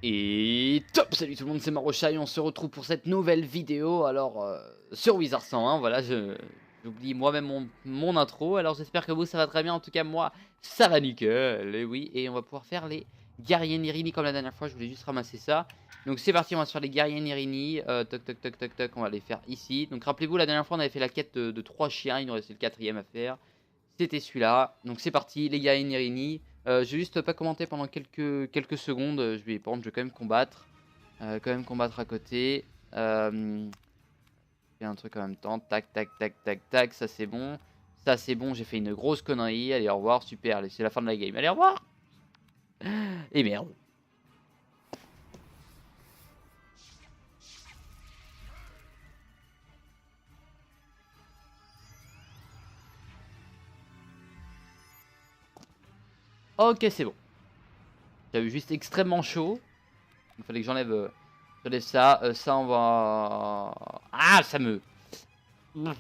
Et top, salut tout le monde, c'est Marocha et on se retrouve pour cette nouvelle vidéo, alors sur Wizard 101, voilà, j'oublie moi-même mon intro, alors j'espère que vous ça va très bien, en tout cas moi ça va nickel, et oui, et on va pouvoir faire les guerriers Nirini comme la dernière fois, je voulais juste ramasser ça. Donc c'est parti, on va se faire les guerriers Nirini, toc toc toc toc toc, on va les faire ici. Donc rappelez-vous, la dernière fois on avait fait la quête de 3 chiens, il nous restait le 4ème à faire, c'était celui-là, donc c'est parti, les guerriers Nirini. Je vais juste pas commenter pendant quelques secondes. Je vais, par contre, je vais quand même combattre à côté. Fais un truc en même temps. Tac, tac, tac, tac, tac. Ça c'est bon. Ça c'est bon. J'ai fait une grosse connerie. Allez, au revoir. Super. Allez, c'est la fin de la game. Allez, au revoir. Et merde. Ok, c'est bon. J'avais juste extrêmement chaud. Il fallait que j'enlève ça. Ça, on va. Ah, ça me. Ça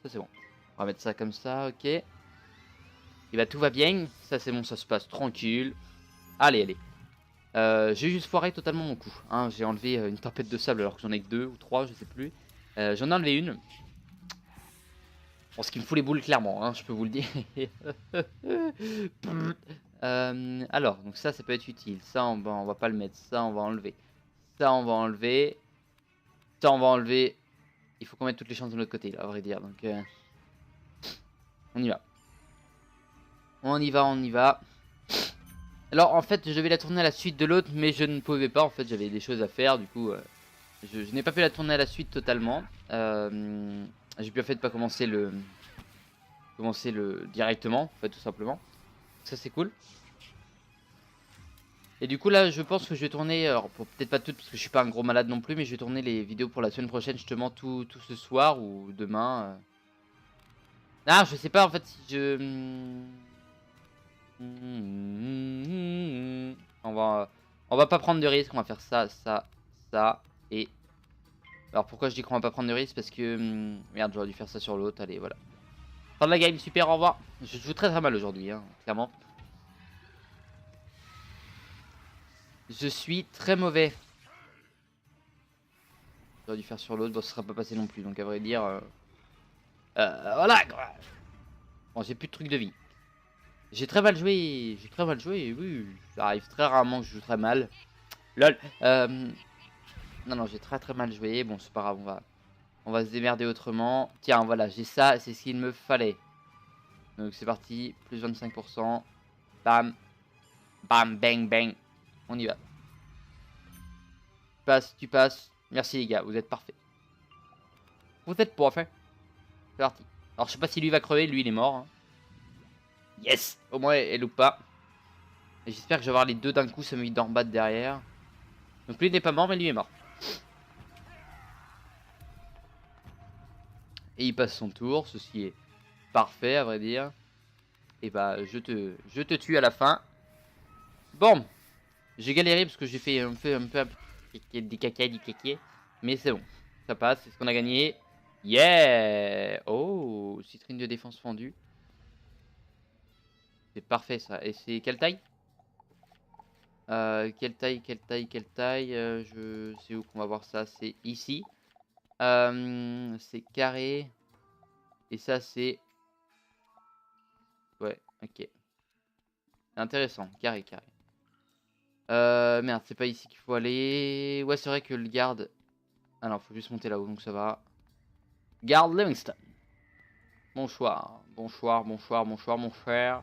c'est bon. On va mettre ça comme ça, ok. Et bah tout va bien. Ça c'est bon, ça se passe tranquille. Allez, allez. J'ai juste foiré totalement mon coup. Hein. J'ai enlevé une tempête de sable alors que j'en ai que 2 ou 3, je sais plus. J'en ai enlevé une. Bon, ce qui me fout les boules clairement, hein, je peux vous le dire. Alors, donc ça peut être utile. Ça, on va pas le mettre. Ça, on va enlever. Ça, on va enlever. Ça, on va enlever. Il faut qu'on mette toutes les chances de l'autre côté, là, à vrai dire. Donc, on y va. On y va, on y va. Alors, en fait, je devais la tourner à la suite de l'autre, mais je ne pouvais pas. En fait, j'avais des choses à faire. Du coup, je n'ai pas pu la tourner à la suite totalement. J'ai bien fait de pas commencer le directement, en fait, tout simplement. Ça, c'est cool. Et du coup là je pense que je vais tourner, alors peut-être pas toutes parce que je suis pas un gros malade non plus, mais je vais tourner les vidéos pour la semaine prochaine justement tout ce soir ou demain. Ah je sais pas en fait si je... On va pas prendre de risque, on va faire ça, ça, ça et... Alors pourquoi je dis qu'on va pas prendre de risque? Parce que... Merde, j'aurais dû faire ça sur l'autre, allez voilà. Fin de la game, super, au revoir. Je joue très mal aujourd'hui, hein, clairement. Je suis très mauvais. J'aurais dû faire sur l'autre, bon ce sera pas passé non plus, donc à vrai dire... voilà quoi. Bon, j'ai plus de trucs de vie. J'ai très mal joué, oui, ça arrive très rarement que je joue très mal. LOL. Non, non, j'ai très mal joué. Bon, c'est pas grave, on va se démerder autrement. Tiens, voilà, j'ai ça, c'est ce qu'il me fallait. Donc c'est parti, plus 25%. Bam, bam, bang, bang. On y va. Tu passes. Merci les gars, vous êtes parfaits. Vous êtes parfaits. C'est parti. Alors je sais pas si lui va crever, lui il est mort. Hein. Yes. Au moins elle loupe pas. Et j'espère que je vais avoir les deux d'un coup, ça me d'en battre derrière. Donc lui n'est pas mort, mais lui est mort. Et il passe son tour, ceci est parfait à vrai dire. Et bah je te tue à la fin. Bon, j'ai galéré parce que j'ai fait un peu des caca. Mais c'est bon, ça passe, c'est ce qu'on a gagné. Yeah. Oh, citrine de défense fendue. C'est parfait ça. Et c'est quelle taille? Quelle taille je sais où qu'on va voir ça, c'est ici. C'est carré. Et ça c'est... Ouais, ok. Intéressant, carré. Merde, c'est pas ici qu'il faut aller. Ouais, c'est vrai que le garde... Ah non, faut juste monter là-haut, donc ça va. Garde Livingston. Bonsoir, mon frère.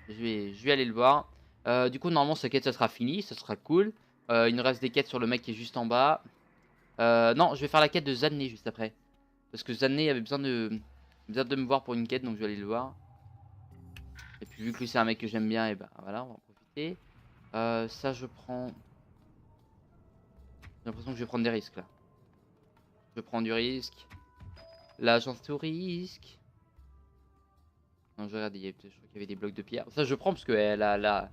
Je vais aller le voir. Du coup, normalement, sa quête, ça sera fini, ça sera cool. Il nous reste des quêtes sur le mec qui est juste en bas. Non, je vais faire la quête de Zanné juste après. Parce que Zanné avait besoin de me voir pour une quête, donc je vais aller le voir. Et puis vu que lui c'est un mec que j'aime bien, et ben voilà, on va en profiter. Ça je prends... J'ai l'impression que je vais prendre des risques là. Je prends du risque. L'agence au risque. Non, je regarde, je crois qu'il y avait des blocs de pierre. Ça je prends parce qu'elle a la...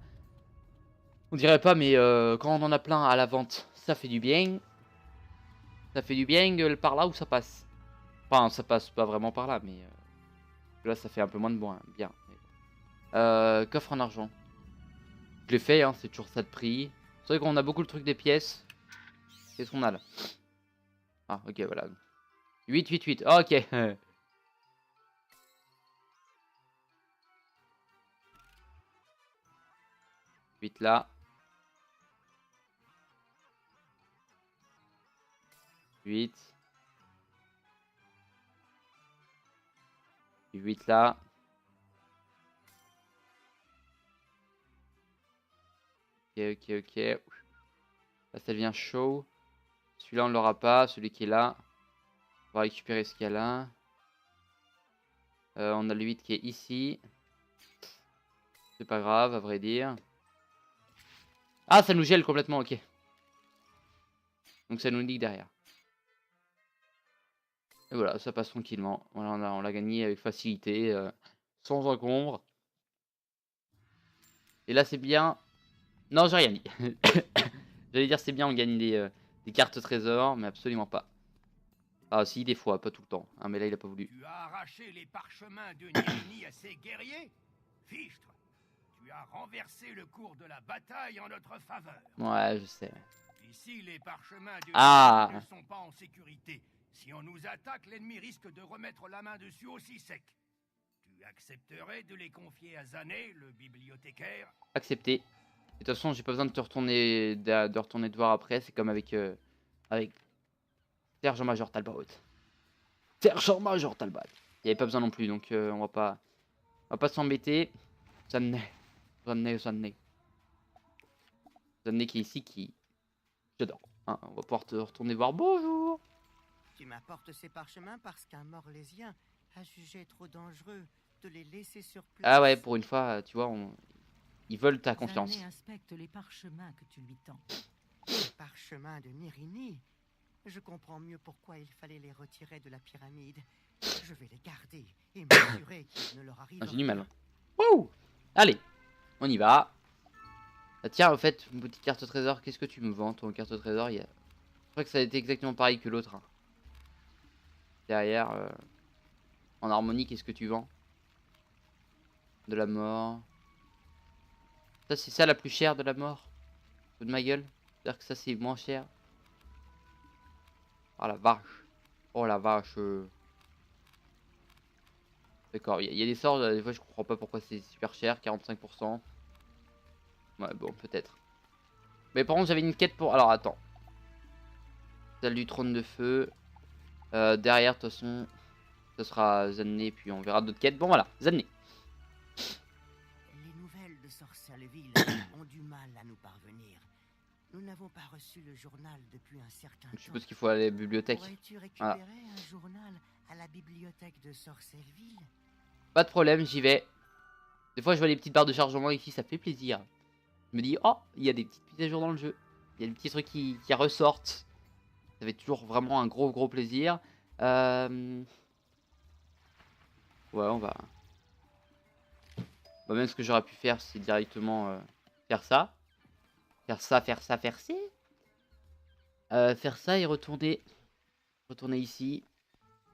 On dirait pas, mais quand on en a plein à la vente, ça fait du bien. Ça fait du bien par là où ça passe. Enfin, ça passe pas vraiment par là, mais là, ça fait un peu moins de bien. Coffre en argent. Je l'ai fait, hein, c'est toujours ça de prix. C'est vrai qu'on a beaucoup le truc des pièces. Qu'est-ce qu'on a là? Ah, ok, voilà. 8, 8, 8. Ah, ok. 8 là. 8. 8 là. Ok, ok, ok. Là, ça devient chaud. Celui-là, on l'aura pas. Celui qui est là. On va récupérer ce qu'il y a là. On a le 8 qui est ici. C'est pas grave, à vrai dire. Ah, ça nous gèle complètement, ok. Donc ça nous nique derrière. Et voilà, ça passe tranquillement. Voilà, on l'a gagné avec facilité, sans encombre. Et là, c'est bien. Non, j'ai rien dit. J'allais dire c'est bien, on gagne des cartes trésors, mais absolument pas. Ah si, des fois, pas tout le temps. Hein, mais là, il a pas voulu. Tu as arraché les parchemins de Nirini à ses guerriers? Fichtre, tu as renversé le cours de la bataille en notre faveur. Ouais, je sais. Ici, les parchemins de Ah, ne sont pas en sécurité. Si on nous attaque, l'ennemi risque de remettre la main dessus aussi sec. Tu accepterais de les confier à Zané, le bibliothécaire? accepté. De toute façon, j'ai pas besoin de te retourner, de retourner te voir après. C'est comme avec Sergent-Major Talbot. Sergent-Major Talbot. Il n'y avait pas besoin non plus, donc on va pas s'embêter. Zané, Zané qui est ici, qui j'adore. Hein, on va pouvoir te retourner voir. Bonjour. Tu m'apportes ces parchemins parce qu'un Morlésien a jugé trop dangereux de les laisser sur place. Ah ouais, pour une fois, tu vois, ils veulent ta confiance. Zané inspecte les parchemins que tu lui tends. Les parchemins de Nirini. Je comprends mieux pourquoi il fallait les retirer de la pyramide. Je vais les garder et m'assurer qu'il ne leur arrive Ah, j'ai du rien. mal. Wouh! Allez, on y va. Ah, tiens, en fait, une petite carte au trésor. Qu'est-ce que tu me vends, ton carte au trésor? Je crois que ça a été exactement pareil que l'autre. Hein. Derrière, en harmonie, qu'est-ce que tu vends? De la mort. Ça, c'est ça la plus chère de la mort? De ma gueule? C'est-à-dire que ça, c'est moins cher. Oh la vache. Oh la vache. D'accord, il y a des sorts, des fois je comprends pas pourquoi c'est super cher, 45%. Ouais, bon, peut-être. Mais par contre, j'avais une quête pour... Alors, attends. Celle du trône de feu. Derrière, de toute façon, ce sera Zané, puis on verra d'autres quêtes. Bon, voilà, Zané. Les nouvelles de Sorceleville ont du mal à nous parvenir. Nous n'avons pas reçu le journal depuis un certain Je temps. suppose qu'il faut aller à la bibliothèque. Pourrais-tu récupérer un journal à la bibliothèque de Sorceleville? Pas de problème, j'y vais. Des fois, je vois les petites barres de chargement ici, ça fait plaisir. Je me dis, oh, il y a des petites mises à jour dans le jeu. Il y a des petits trucs qui ressortent. Ça fait toujours vraiment un gros plaisir. Ouais, on va... Bah, même ce que j'aurais pu faire, c'est directement faire ça. Faire ça. Faire ça et retourner ici.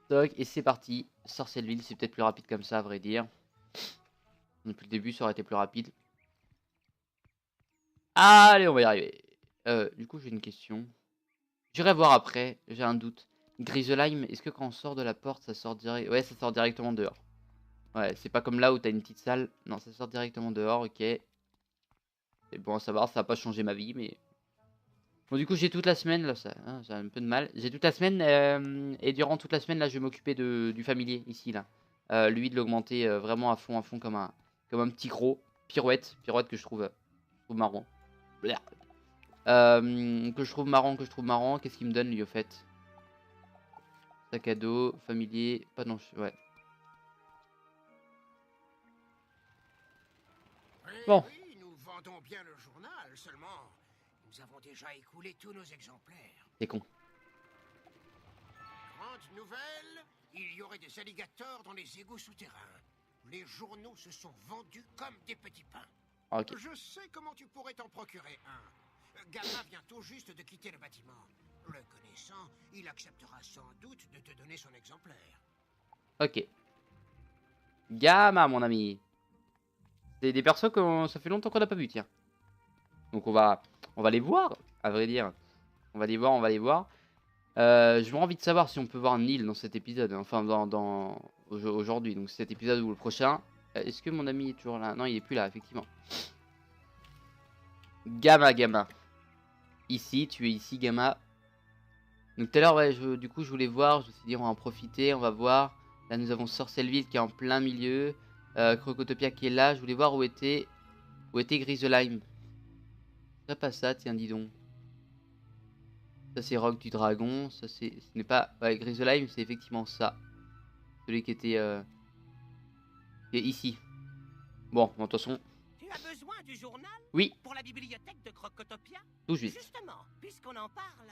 Toc, et c'est parti. Sorcelville, c'est peut-être plus rapide comme ça, à vrai dire. Depuis le début, ça aurait été plus rapide. Allez, on va y arriver. Du coup, j'ai une question. J'irai voir après, j'ai un doute. Griselime, est-ce que quand on sort de la porte, ça sort direct... Ouais, ça sort directement dehors. Ouais, c'est pas comme là où t'as une petite salle. Non, ça sort directement dehors, ok. C'est bon à savoir, ça va pas changer ma vie, mais... Bon, du coup, j'ai toute la semaine, là, ça, hein, j'ai un peu de mal. J'ai toute la semaine, et durant toute la semaine, là, je vais m'occuper du familier, ici, là. Lui, de l'augmenter vraiment à fond, comme un petit gros. Pirouette que je trouve marrant. Blah. Que je trouve marrant. Qu'est-ce qu'il me donne, lui, au fait? Sac à dos, familier, pas non, ouais. Bon. Oui, nous vendons bien le journal, seulement nous avons déjà écoulé tous nos exemplaires. C'est con. Grande nouvelle, il y aurait des alligators dans les égouts souterrains. Les journaux se sont vendus comme des petits pains. Ok. Je sais comment tu pourrais t'en procurer un. Gamma vient tout juste de quitter le bâtiment. Le connaissant, il acceptera sans doute de te donner son exemplaire. Ok. Gamma, mon ami. C'est des persos que ça fait longtemps qu'on n'a pas vu, tiens. Donc on va les voir, à vrai dire. On va les voir, on va les voir. J'ai envie de savoir si on peut voir Neil dans cet épisode. Hein. Enfin, aujourd'hui. Donc cet épisode ou le prochain. Est-ce que mon ami est toujours là? Non, il est plus là, effectivement. Gamma, Gamma. Ici, tu es ici, Gamma. Donc tout à l'heure, ouais, du coup, je voulais voir. Je me suis dit, on va en profiter, on va voir. Là, nous avons Sorcelville qui est en plein milieu. Crocotopia qui est là. Je voulais voir où était Griselime. C'est pas ça, tiens, dis donc. Ça, c'est Rogue du Dragon. Ça, ce n'est pas... Ouais, Griselime, c'est effectivement ça. Celui qui était... qui est ici. Bon, de toute façon... Tu as besoin du journal? Oui. Pour la bibliothèque de Crocotopia? Tout juste. Justement, puisqu'on en parle,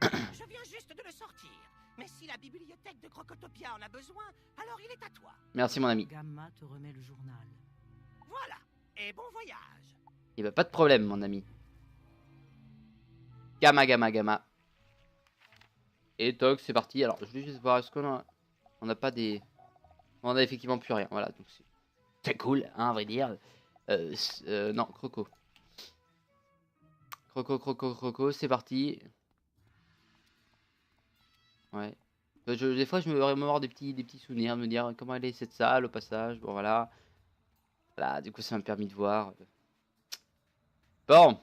je viens juste de le sortir. Mais si la bibliothèque de Crocotopia en a besoin, alors il est à toi. Merci, mon ami. Gamma te remet le journal. Voilà, et bon voyage. Il n'y a pas de problème, mon ami. Gamma, Gamma, Gamma. Et toc, c'est parti. Alors, je vais juste voir, est-ce qu'on a... On n'a pas des... On a effectivement plus rien, voilà. Donc c'est cool, hein, à vrai dire. Non, Croco. Croco, c'est parti. Ouais. Des fois, je me remémore des petits souvenirs, me dire comment elle est cette salle au passage. Bon, voilà. Voilà, du coup, ça m'a permis de voir. Bon.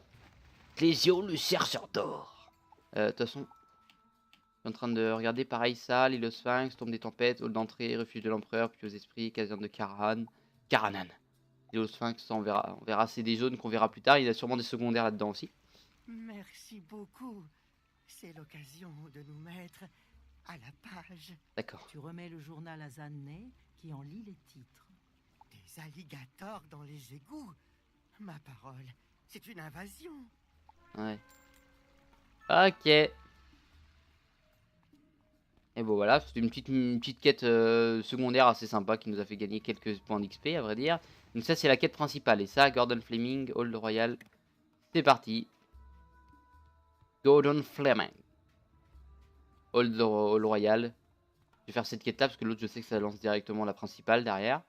Clésio, le chercheur d'or. De toute façon, je suis en train de regarder pareil ça, l'île au Sphinx, tombe des tempêtes, hall d'entrée, refuge de l'empereur, puis aux esprits, caserne de Karanan. L'île au Sphinx, ça, on verra, c'est des zones qu'on verra plus tard. Il y a sûrement des secondaires là-dedans aussi. Merci beaucoup. C'est l'occasion de nous mettre à la page. D'accord. Tu remets le journal à Zanné qui en lit les titres. Des alligators dans les égouts. Ma parole, c'est une invasion. Ouais. Ok. Et bon voilà, c'était une petite quête secondaire assez sympa qui nous a fait gagner quelques points d'XP à vrai dire. Donc ça c'est la quête principale. Et ça, Gordon Fleming, Hall Royal. C'est parti. Gordon Fleming. Hall Royal. Je vais faire cette quête là parce que l'autre je sais que ça lance directement la principale derrière.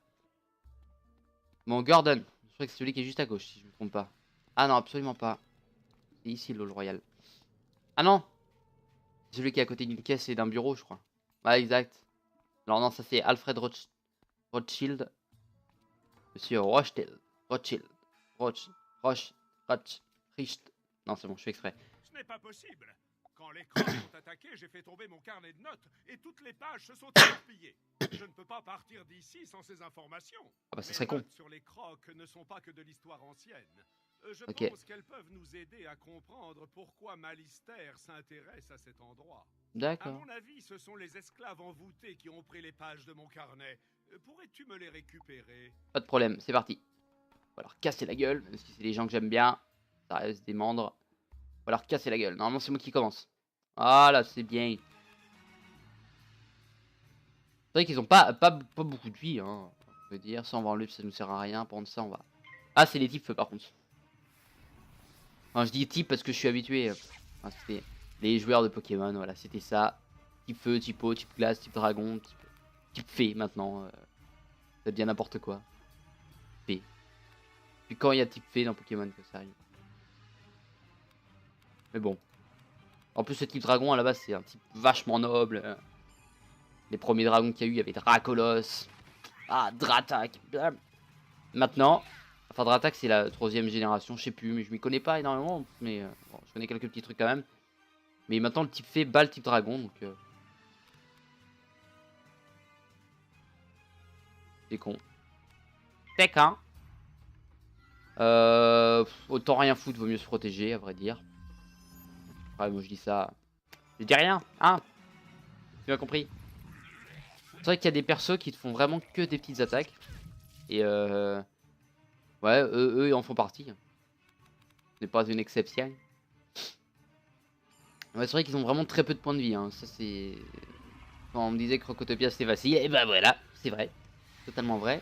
Bon, Gordon. Je crois que c'est celui qui est juste à gauche si je ne me trompe pas. Ah non, absolument pas. C'est ici le Hall Royal. Ah non! C'est celui qui est à côté d'une caisse et d'un bureau, je crois. Ouais, exact. Alors non, ça c'est Alfred Rothschild. Monsieur Rothschild. Richt. Non, c'est bon, je fais exprès. Ce n'est pas possible. Quand les crocs ont attaqué, j'ai fait tomber mon carnet de notes et toutes les pages se sont éparpillées. Je ne peux pas partir d'ici sans ces informations. Ah bah ça Les serait con. notes sur les crocs ne sont pas que de l'histoire ancienne. Je Ok. pense qu'elles peuvent nous aider à comprendre pourquoi Malister s'intéresse à cet endroit. À D'accord. mon avis, ce sont les esclaves envoûtés qui ont pris les pages de mon carnet. Pourrais-tu me les récupérer? Pas de problème, c'est parti. On va leur casser la gueule, même si c'est des gens que j'aime bien. Ça reste des mandres. On va leur casser la gueule. Normalement, c'est moi qui commence. Voilà, c'est bien. C'est vrai qu'ils ont pas beaucoup de vie, hein. On peut dire, ça on va enlever, ça nous sert à rien. Par contre, ça on va... Ah, c'est les types feu par contre. Enfin, je dis type parce que je suis habitué. Enfin, c'était les joueurs de Pokémon, voilà, c'était ça. Type feu, type eau, type glace, type dragon, type fée maintenant. Ça devient n'importe quoi. Fée. Puis quand il y a type fée dans Pokémon que ça arrive. Mais bon. En plus, ce type dragon à la base, c'est un type vachement noble. Les premiers dragons qu'il y a eu, il y avait Dracolos. Ah, Dratak. Maintenant, enfin Dratak c'est la 3ème génération, je sais plus, mais je m'y connais pas énormément. Mais bon, je connais quelques petits trucs quand même. Mais maintenant, le type fée bat le type dragon, donc... C'est con. C'est con. Autant rien foutre, vaut mieux se protéger, à vrai dire. Ouais, moi je dis ça. Je dis rien, hein. Tu m'as compris. C'est vrai qu'il y a des persos qui te font vraiment que des petites attaques. Et ouais, eux ils en font partie. Ce n'est pas une exception. Ouais, c'est vrai qu'ils ont vraiment très peu de points de vie. Hein. Ça c'est... Quand on me disait que Crocotopia c'était facile, et ben voilà, c'est vrai. Totalement vrai.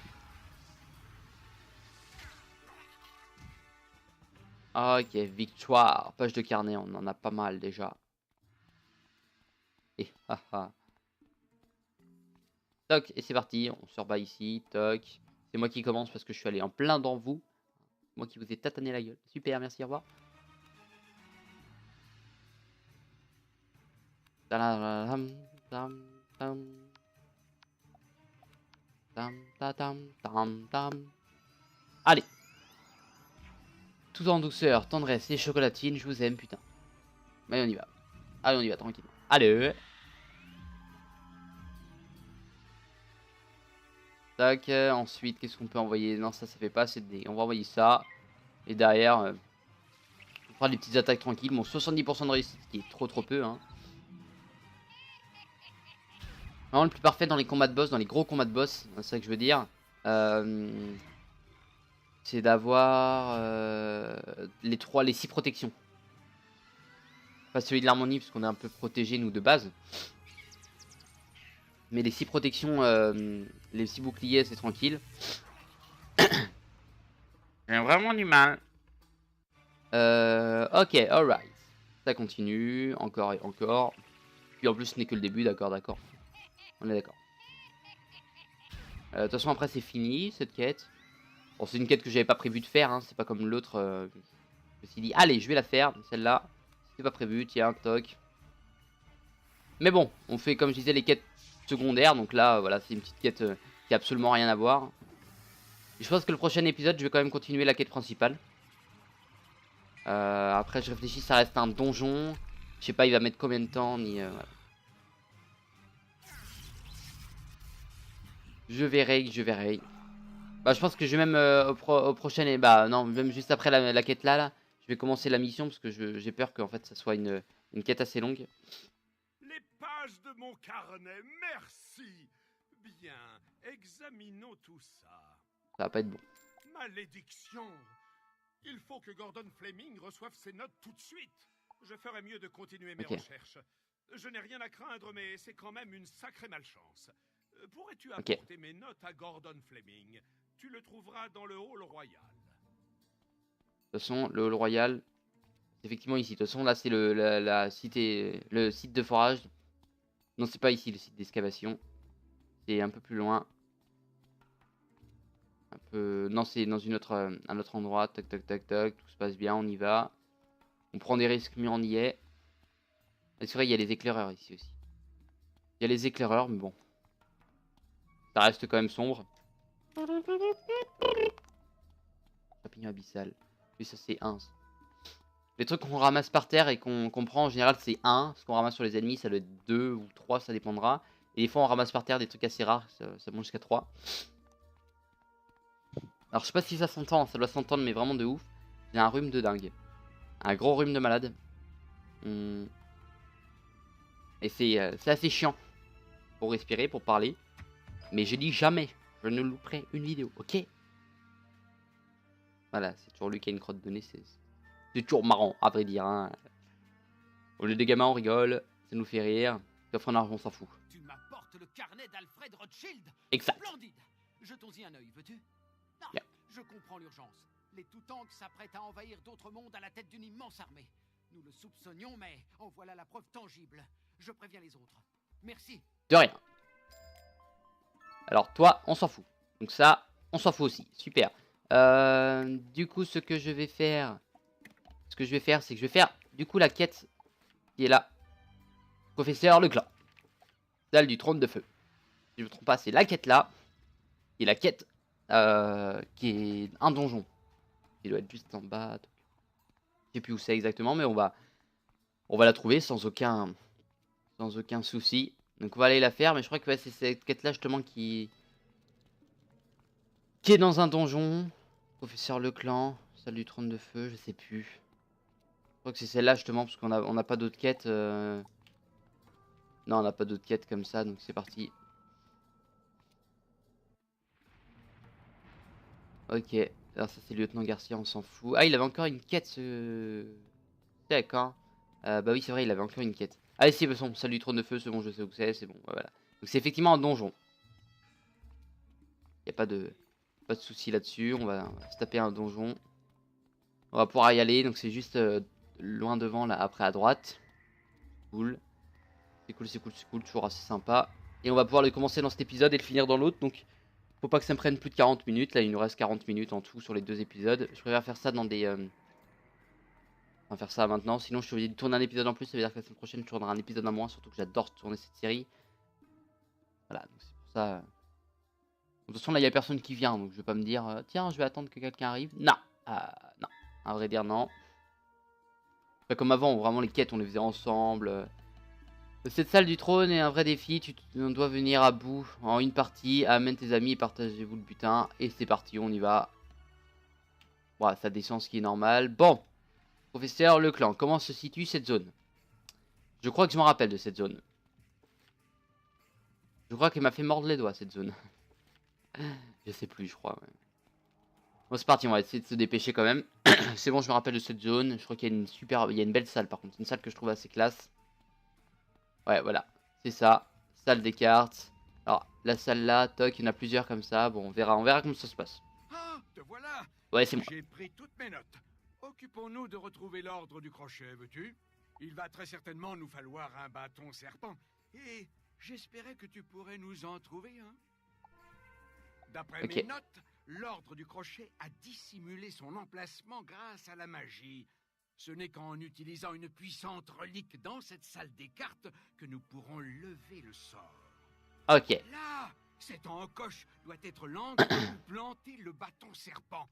Ok, victoire. Page de carnet, on en a pas mal déjà. Et haha. Toc, et c'est parti. On se rebat ici. Toc. C'est moi qui commence parce que je suis allé en plein dans vous. Moi qui vous ai tatané la gueule. Super, merci, au revoir. Tadadam, tam, tam. Tam, tatam, tam, tam. Allez. Tout en douceur, tendresse et chocolatine, je vous aime, putain. Mais on y va. Allez, on y va, tranquillement. Allez. Tac, ensuite, qu'est-ce qu'on peut envoyer? Non, ça fait pas assez de dés. On va envoyer ça. Et derrière, on fera des petites attaques tranquilles. Bon, 70% de réussite, qui est trop peu, hein. Vraiment le plus parfait dans les combats de boss, dans les gros combats de boss, c'est ça que je veux dire. C'est d'avoir les 6 protections. Pas celui de l'harmonie, parce qu'on est un peu protégé nous de base. Mais les 6 protections, les 6 boucliers, c'est tranquille. J'ai vraiment du mal. Ok, alright. Ça continue, encore et encore. Puis en plus, ce n'est que le début, d'accord. On est d'accord. De toute façon, après, c'est fini, cette quête. Bon, c'est une quête que j'avais pas prévu de faire, hein. C'est pas comme l'autre. Je me suis dit, allez, je vais la faire. Celle-là, c'était pas prévu, tiens, toc. Mais bon, on fait, comme je disais, les quêtes secondaires. Donc là, voilà, c'est une petite quête qui a absolument rien à voir. Et je pense que le prochain épisode, je vais quand même continuer la quête principale. Après, je réfléchis, ça reste un donjon. Je sais pas, il va mettre combien de temps, ni... voilà. Je verrai. Bah, je pense que je vais même au prochain... Et bah, non, même juste après la quête là, je vais commencer la mission parce que j'ai peur qu'en fait, ça soit une quête assez longue. Les pages de mon carnet, merci. Bien, examinons tout ça. Ça va pas être bon. Malédiction! Il faut que Gordon Fleming reçoive ses notes tout de suite. Je ferais mieux de continuer mes recherches. Je n'ai rien à craindre, mais c'est quand même une sacrée malchance. Pourrais-tu apporter mes notes à Gordon Fleming? Tu le trouveras dans le hall royal. De toute façon, le hall royal, c'est effectivement ici. De toute façon, là, c'est le site de forage. Non, c'est pas ici, le site d'excavation. C'est un peu plus loin. Non, c'est dans un autre endroit. Tac, tout se passe bien, on y va. On prend des risques, mais on y est. C'est vrai, il y a les éclaireurs ici aussi. Il y a les éclaireurs, mais bon. Ça reste quand même sombre. Champignon abyssal. Puis ça, c'est 1. Les trucs qu'on ramasse par terre et qu'on prend en général, c'est 1. Ce qu'on ramasse sur les ennemis, ça doit être 2 ou 3, ça dépendra. Et des fois, on ramasse par terre des trucs assez rares, ça monte jusqu'à 3. Alors, je sais pas si ça s'entend, ça doit s'entendre, mais vraiment de ouf. J'ai un rhume de dingue. Un gros rhume de malade. Et c'est assez chiant pour respirer, pour parler. Mais je dis jamais, je ne louperai une vidéo, ok? Voilà, c'est toujours lui qui a une crotte de nez, c'est toujours marrant, à vrai dire. Hein. Au lieu des gamins, on rigole, ça nous fait rire. T'offres un argent, on s'en fout. Tu m'apportes le carnet d'Alfred Rothschild. Exact. Splendide. Jetons-y un œil, veux-tu? Non, Yeah. je comprends l'urgence. Les Toutanks s'apprêtent à envahir d'autres mondes à la tête d'une immense armée. Nous le soupçonnions, mais en voilà la preuve tangible. Je préviens les autres. Merci. De rien. Alors toi, on s'en fout. Donc ça, on s'en fout aussi. Super. Du coup, ce que je vais faire, c'est que je vais faire du coup la quête qui est là. Professeur Leclan. Salle du trône de feu. Si je ne me trompe pas, c'est la quête là. Et la quête qui est un donjon. Il doit être juste en bas. Je sais plus où c'est exactement, mais on va la trouver sans aucun souci. Donc on va aller la faire, mais je crois que ouais, c'est cette quête là justement qui est dans un donjon. Professeur Leclan, salle du trône de feu, je sais plus. Je crois que c'est celle-là justement parce qu'on n'a pas d'autres quêtes. Non, on n'a pas d'autres quêtes comme ça, donc c'est parti. Ok, alors ça c'est lieutenant Garcia, on s'en fout. Ah, il avait encore une quête ce... D'accord. Bah oui, c'est vrai, il avait encore une quête. Allez, c'est bon, salut trône de feu, c'est bon, je sais où c'est bon, voilà. Donc c'est effectivement un donjon. Y a pas de souci là-dessus, on va se taper un donjon. On va pouvoir y aller, donc c'est juste loin devant, là, après à droite. Cool. C'est cool, c'est cool, c'est cool, toujours assez sympa. Et on va pouvoir le commencer dans cet épisode et le finir dans l'autre. Donc faut pas que ça me prenne plus de 40 minutes. Là il nous reste 40 minutes en tout sur les 2 épisodes. Je préfère faire ça dans des... On va faire ça maintenant. Sinon je suis obligé de tourner un épisode en plus. Ça veut dire que la semaine prochaine je tournerai un épisode en moins. Surtout que j'adore tourner cette série. Voilà, donc c'est pour ça... De toute façon là il n'y a personne qui vient. Donc je vais pas me dire tiens je vais attendre que quelqu'un arrive. Non, non, à vrai dire non. Pas comme avant, où vraiment les quêtes on les faisait ensemble. Cette salle du trône est un vrai défi, tu dois venir à bout en une partie, amène tes amis et partagez-vous le butin. Et c'est parti, on y va. Voilà, ça descend ce qui est normal. Bon, professeur Leclan, comment se situe cette zone? Je crois que je m'en rappelle de cette zone. Je crois qu'elle m'a fait mordre les doigts cette zone. Je sais plus, je crois. Ouais. Bon, c'est parti, on va essayer de se dépêcher quand même. C'est bon, je me rappelle de cette zone. Je crois qu'il y a une super... Il y a une belle salle par contre, une salle que je trouve assez classe. Ouais, voilà, c'est ça. Salle des cartes. Alors, la salle là, toc, il y en a plusieurs comme ça. Bon, on verra comment ça se passe. Ah, te voilà. Ouais, c'est moi. J'ai pris toutes mes notes. Occupons-nous de retrouver l'ordre du crochet, veux-tu? Il va très certainement nous falloir un bâton serpent. Et j'espérais que tu pourrais nous en trouver un. D'après mes notes, l'ordre du crochet a dissimulé son emplacement grâce à la magie. Ce n'est qu'en utilisant une puissante relique dans cette salle des cartes que nous pourrons lever le sort. Ok. Là, cet encoche doit être l'angle où planter le bâton serpent.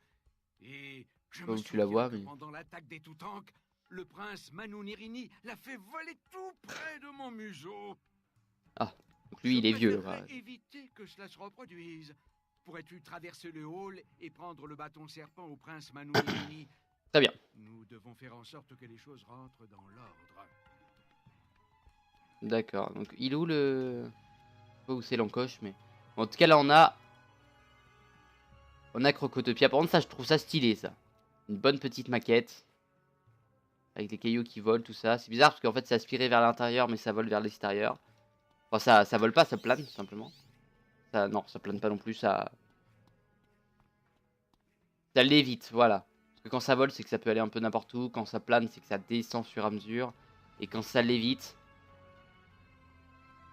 Et je me souviens que pendant l'attaque des Toutanks, le prince Manu Nirini l'a fait voler tout près de mon museau. Ah, donc lui il est vieux. Éviter que cela se reproduise. Pourrais-tu traverser le hall et prendre le bâton serpent au prince Manu Nirini? Très bien. Nous devons faire en sorte que les choses rentrent dans l'ordre. D'accord. Donc il est où le... Je sais pas où c'est l'encoche, mais... Bon, en tout cas là on a... Crocotopia. Par contre ça je trouve ça stylé ça. Une bonne petite maquette. Avec des cailloux qui volent, tout ça. C'est bizarre parce qu'en fait c'est aspiré vers l'intérieur mais ça vole vers l'extérieur. Enfin ça vole pas, ça plane tout simplement. Ça, non, ça plane pas non plus, ça lévite, voilà. Parce que quand ça vole, c'est que ça peut aller un peu n'importe où. Quand ça plane, c'est que ça descend sur à mesure. Et quand ça lévite...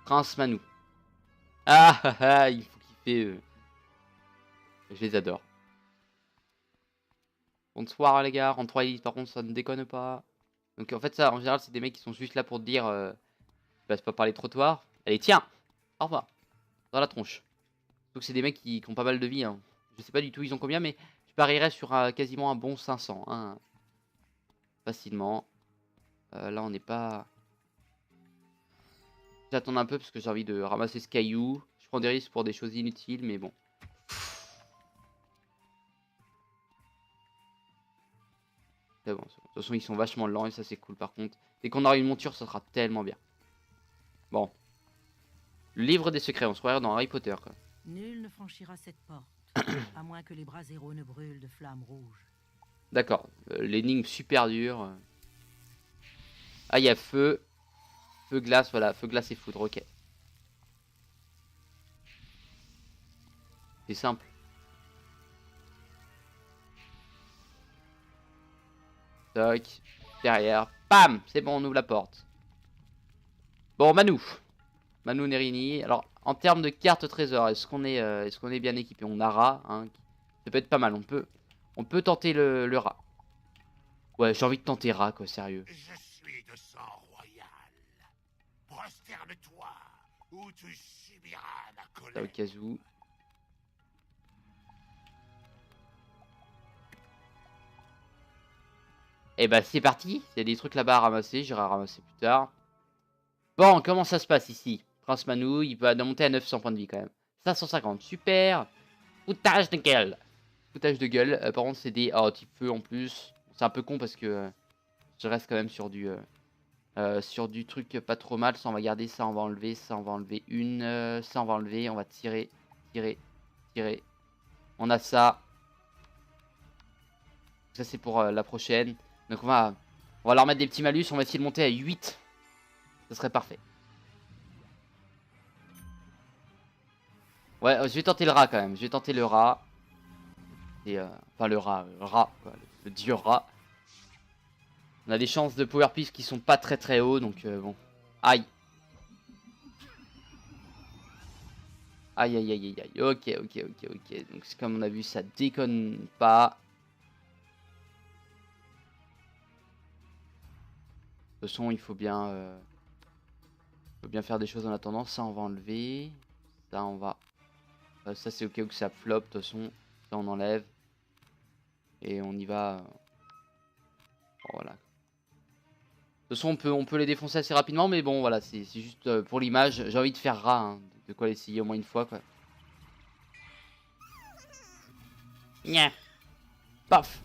Prince Manu. Ah ah ah, il faut kiffer. Je les adore. Bonsoir les gars, en 3 élites par contre ça ne déconne pas. Donc en fait ça, en général, c'est des mecs qui sont juste là pour te dire... je passe pas par les trottoirs. Allez, tiens, au revoir. Dans la tronche. Donc c'est des mecs qui ont pas mal de vie. Hein. Je sais pas du tout ils ont combien, mais... Je parierais sur quasiment un bon 500. Hein. Facilement. Là, on n'est pas... J'attends un peu parce que j'ai envie de ramasser ce caillou. Je prends des risques pour des choses inutiles, mais bon. C'est bon, c'est bon. De toute façon, ils sont vachement lents et ça, c'est cool par contre. Dès qu'on aura une monture, ça sera tellement bien. Bon. Le livre des secrets, on se croirait dans Harry Potter, quoi. Nul ne franchira cette porte. À moins que les braséros ne brûlent de flammes rouges. D'accord. L'énigme super dure. Ah, il y a feu. Feu, glace, voilà. Feu, glace et foudre, ok. C'est simple. Toc. Derrière. Bam! C'est bon, on ouvre la porte. Bon, Manu. Manu Nirini. Alors, en termes de carte trésor, est-ce qu'on est bien équipé? On a rat, hein. Ça peut être pas mal. On peut tenter le rat. Ouais, j'ai envie de tenter rat, quoi, sérieux. Je suis de sang royal. Prosterne-toi, ou tu subiras ma colère. Ça, au cas où. Et bah, c'est parti. Il y a des trucs là-bas à ramasser. J'irai ramasser plus tard. Bon, comment ça se passe ici? Prince Manu, il peut monter à 900 points de vie quand même. 550, super. Foutage de gueule. Foutage de gueule. Par contre, c'est des... Oh, type feu en plus. C'est un peu con parce que je reste quand même sur du truc pas trop mal. Ça, on va garder. Ça, on va enlever. Ça, on va enlever une. Ça, on va enlever. On va tirer. Tirer. On a ça. Ça, c'est pour la prochaine. Donc, on va leur mettre des petits malus. On va essayer de monter à 8. Ça serait parfait. Ouais, je vais tenter le rat quand même. Je vais tenter le rat. Et enfin le rat, quoi, le dieu rat. On a des chances de power piece qui sont pas très hauts, donc bon. Aïe. Aïe, aïe, aïe, aïe, aïe. Ok, ok, ok, ok. Donc, c'est comme on a vu, ça déconne pas. De toute façon, il faut bien faire des choses en attendant. Ça, on va enlever. Ça, on va... ça, c'est ok que ça flop. De toute façon, ça, on enlève. Et on y va. Voilà. De toute façon, on peut les défoncer assez rapidement. Mais bon, voilà, c'est juste pour l'image. J'ai envie de faire rat. Hein, de quoi l'essayer au moins une fois, quoi. Nya. Paf.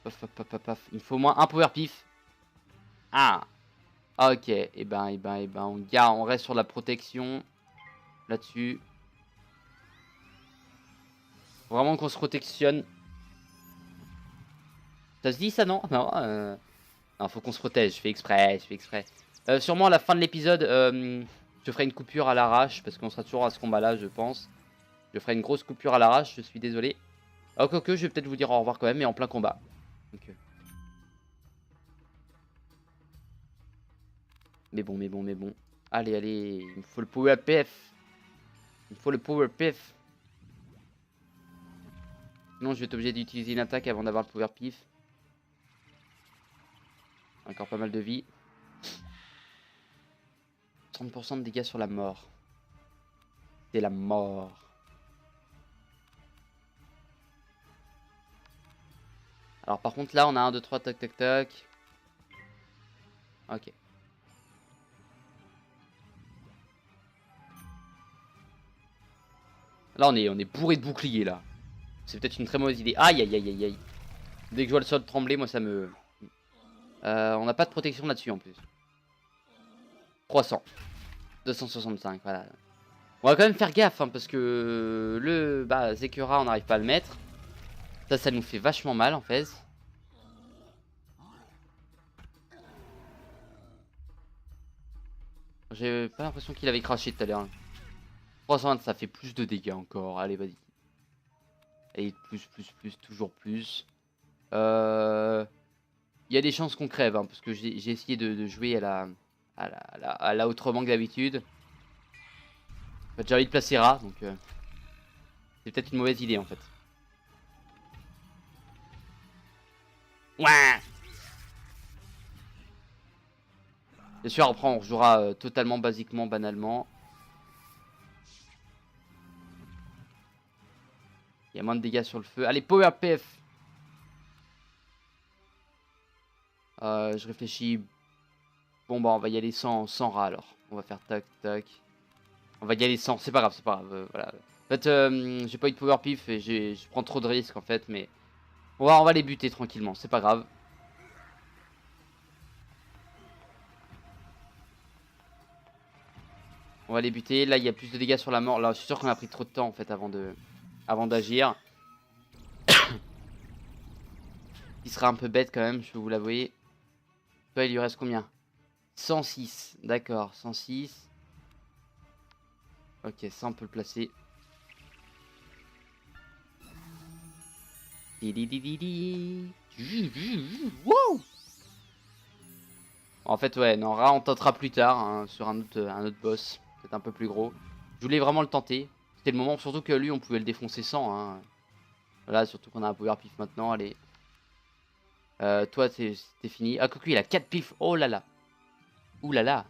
Paf, paf, paf, paf, paf. Il me faut au moins un power pif. Ah. Ok. Et ben, on reste sur la protection. Là-dessus. Vraiment qu'on se protectionne. Ça se dit ça, non? Non, non, faut qu'on se protège. Je fais exprès, sûrement à la fin de l'épisode, je ferai une coupure à l'arrache. Parce qu'on sera toujours à ce combat-là, je pense. Je ferai une grosse coupure à l'arrache, je suis désolé. Oh, quoique, je vais peut-être vous dire au revoir quand même, mais en plein combat. Donc, mais bon. Allez, allez, il me faut le power pif. Il me faut le power pif. Sinon, je vais être obligé d'utiliser une attaque avant d'avoir le power pif. Encore pas mal de vie. 30% de dégâts sur la mort. C'est la mort. Alors par contre là on a 1, 2, 3, tac tac tac. Ok. Là on est bourré de boucliers là. C'est peut-être une très mauvaise idée. Aïe aïe aïe aïe aïe. Dès que je vois le sol trembler, moi ça me... on n'a pas de protection là-dessus en plus. 300. 265, voilà. On va quand même faire gaffe, hein, parce que le Zekura, on n'arrive pas à le mettre. Ça nous fait vachement mal en fait. J'ai pas l'impression qu'il avait craché tout à l'heure. 320, ça fait plus de dégâts encore. Allez, vas-y. Et plus, toujours plus. Il y a des chances qu'on crève, hein, parce que j'ai essayé de jouer à la autrement que d'habitude. En fait, j'ai envie de placer rat, donc c'est peut-être une mauvaise idée en fait. Ouais. Bien sûr, après on jouera totalement basiquement, banalement. Il y a moins de dégâts sur le feu. Allez, power PF. Je réfléchis. Bon bah on va y aller sans rat alors. On va faire tac tac. On va y aller sans, c'est pas grave, voilà. En fait, j'ai pas eu de power pif et je prends trop de risques en fait, mais on va les buter tranquillement, c'est pas grave. On va les buter. Là, il y a plus de dégâts sur la mort. Là, je suis sûr qu'on a pris trop de temps en fait avant d'agir. Il sera un peu bête quand même, je peux vous l'avouer. Toi, il lui reste combien? 106, d'accord, 106. Ok, ça on peut le placer. Wow. En fait, ouais, non, Ra on tentera plus tard, hein, sur un autre boss, peut-être un peu plus gros. Je voulais vraiment le tenter. C'était le moment, surtout que lui, on pouvait le défoncer sans. Hein. Voilà, surtout qu'on a un power pif maintenant, allez. Toi, c'est fini. Ah, coucou, il a 4 pifs. Oh là là. Ouh là là.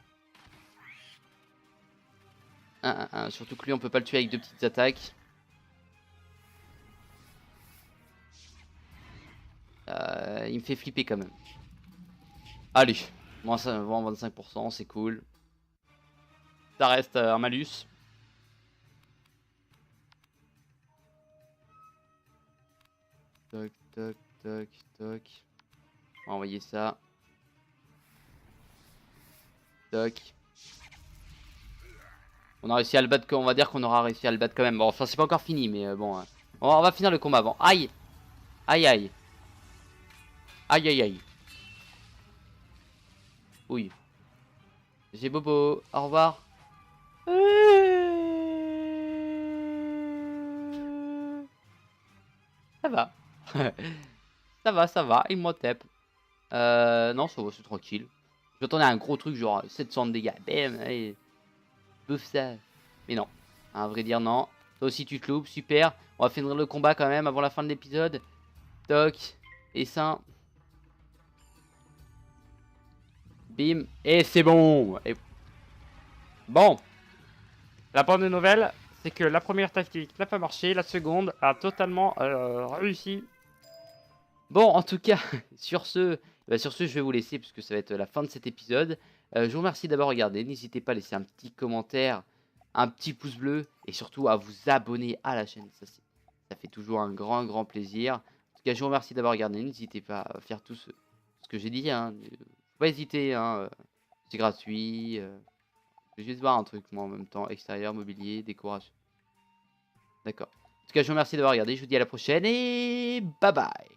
Surtout que lui, on peut pas le tuer avec 2 petites attaques. Il me fait flipper quand même. Allez, moins 25%, c'est cool. Ça reste un malus. Toc, toc, toc, toc. On va envoyer ça. Toc. On a réussi à le battre, on va dire qu'on aura réussi à le battre quand même. Bon, enfin, c'est pas encore fini, mais bon. On va finir le combat avant. Aïe. Aïe, aïe. Aïe, aïe, aïe. Oui. J'ai bobo. Au revoir. Ça va. Ça va. Il me tape. Non, ça va, c'est tranquille. Je m'attendais à un gros truc, genre 700 de dégâts. Bam. Allez. bouffe ça. Mais non, à vrai dire non. Toi aussi tu te loupes, super. On va finir le combat quand même avant la fin de l'épisode. Toc, et ça. Bim, et c'est bon. Et... Bon. La bonne nouvelle, c'est que la première tactique n'a pas marché, la seconde a totalement réussi. Bon, en tout cas, sur ce, je vais vous laisser puisque ça va être la fin de cet épisode. Je vous remercie d'avoir regardé. N'hésitez pas à laisser un petit commentaire, un petit pouce bleu et surtout à vous abonner à la chaîne. Ça fait toujours un grand plaisir. En tout cas, je vous remercie d'avoir regardé. N'hésitez pas à faire tout ce que j'ai dit. Hein. Faut pas hésiter. Hein. C'est gratuit. Je vais juste voir un truc moi en même temps. Extérieur, mobilier, décoration. D'accord. En tout cas, je vous remercie d'avoir regardé. Je vous dis à la prochaine et bye bye.